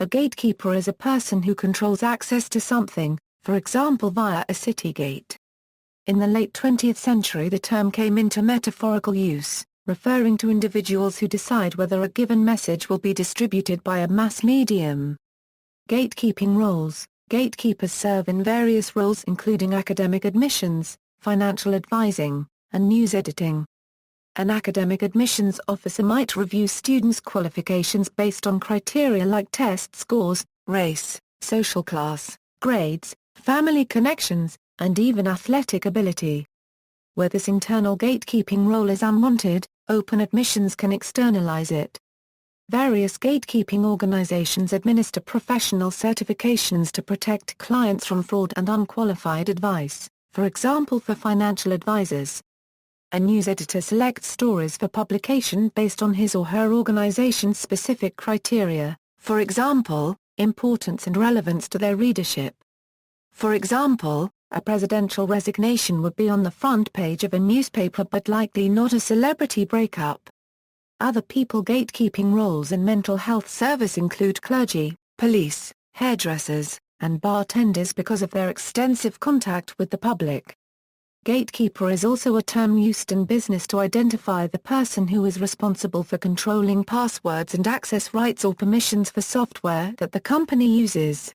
A gatekeeper is a person who controls access to something, for example via a city gate. In the late 20th century the term came into metaphorical use, referring to individuals who decide whether a given message will be distributed by a mass medium. Gatekeeping roles. Gatekeepers serve in various roles including academic admissions, financial advising, and news editing. An academic admissions officer might review students' qualifications based on criteria like test scores, race, social class, grades, family connections, and even athletic ability. Where this internal gatekeeping role is unwanted, open admissions can externalize it. Various gatekeeping organizations administer professional certifications to protect clients from fraud and unqualified advice, for example for financial advisors. A news editor selects stories for publication based on his or her organization's specific criteria, for example, importance and relevance to their readership. For example, a presidential resignation would be on the front page of a newspaper but likely not a celebrity breakup. Other people gatekeeping roles in mental health service include clergy, police, hairdressers, and bartenders because of their extensive contact with the public. Gatekeeper is also a term used in business to identify the person who is responsible for controlling passwords and access rights or permissions for software that the company uses.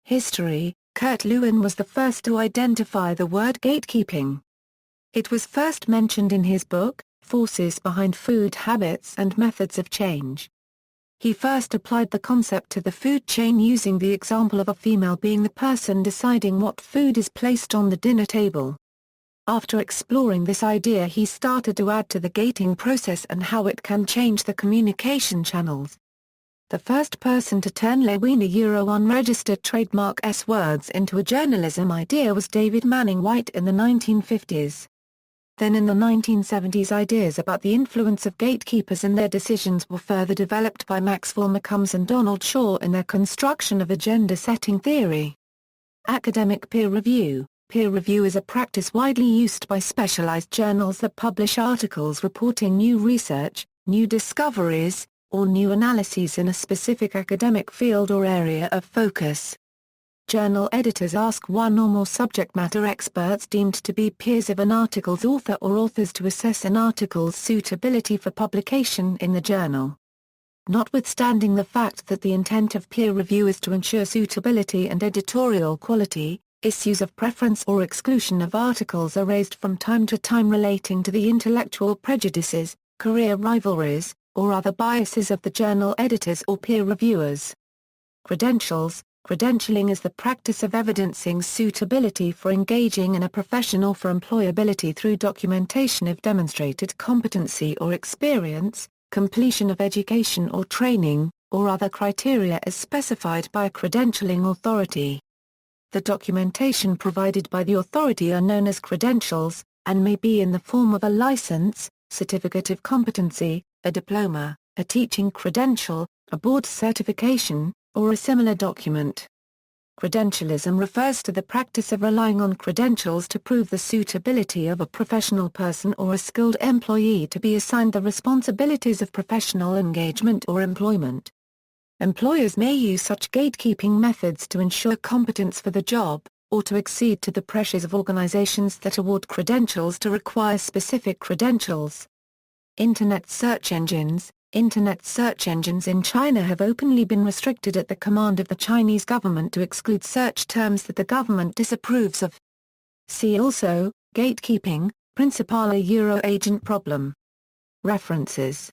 History. Kurt Lewin was the first to identify the word gatekeeping. It was first mentioned in his book, Forces Behind Food Habits and Methods of Change. He first applied the concept to the food chain using the example of a female being the person deciding what food is placed on the dinner table. After exploring this idea he started to add to the gating process and how it can change the communication channels. The first person to turn Lewin unregistered trademark S-words into a journalism idea was David Manning White in the 1950s. Then in the 1970s ideas about the influence of gatekeepers and their decisions were further developed by Maxwell McCombs and Donald Shaw in their construction of agenda-setting theory. Academic peer review. Peer review is a practice widely used by specialized journals that publish articles reporting new research, new discoveries, or new analyses in a specific academic field or area of focus. Journal editors ask one or more subject matter experts deemed to be peers of an article's author or authors to assess an article's suitability for publication in the journal. Notwithstanding the fact that the intent of peer review is to ensure suitability and editorial quality, issues of preference or exclusion of articles are raised from time to time relating to the intellectual prejudices, career rivalries, or other biases of the journal editors or peer reviewers. Credentials. Credentialing is the practice of evidencing suitability for engaging in a profession or for employability through documentation of demonstrated competency or experience, completion of education or training, or other criteria as specified by a credentialing authority. The documentation provided by the authority are known as credentials, and may be in the form of a license, certificate of competency, a diploma, a teaching credential, a board certification, or a similar document. Credentialism refers to the practice of relying on credentials to prove the suitability of a professional person or a skilled employee to be assigned the responsibilities of professional engagement or employment. Employers may use such gatekeeping methods to ensure competence for the job, or to accede to the pressures of organizations that award credentials to require specific credentials. Internet search engines. Internet search engines in China have openly been restricted at the command of the Chinese government to exclude search terms that the government disapproves of. See also, gatekeeping, principal agent problem. References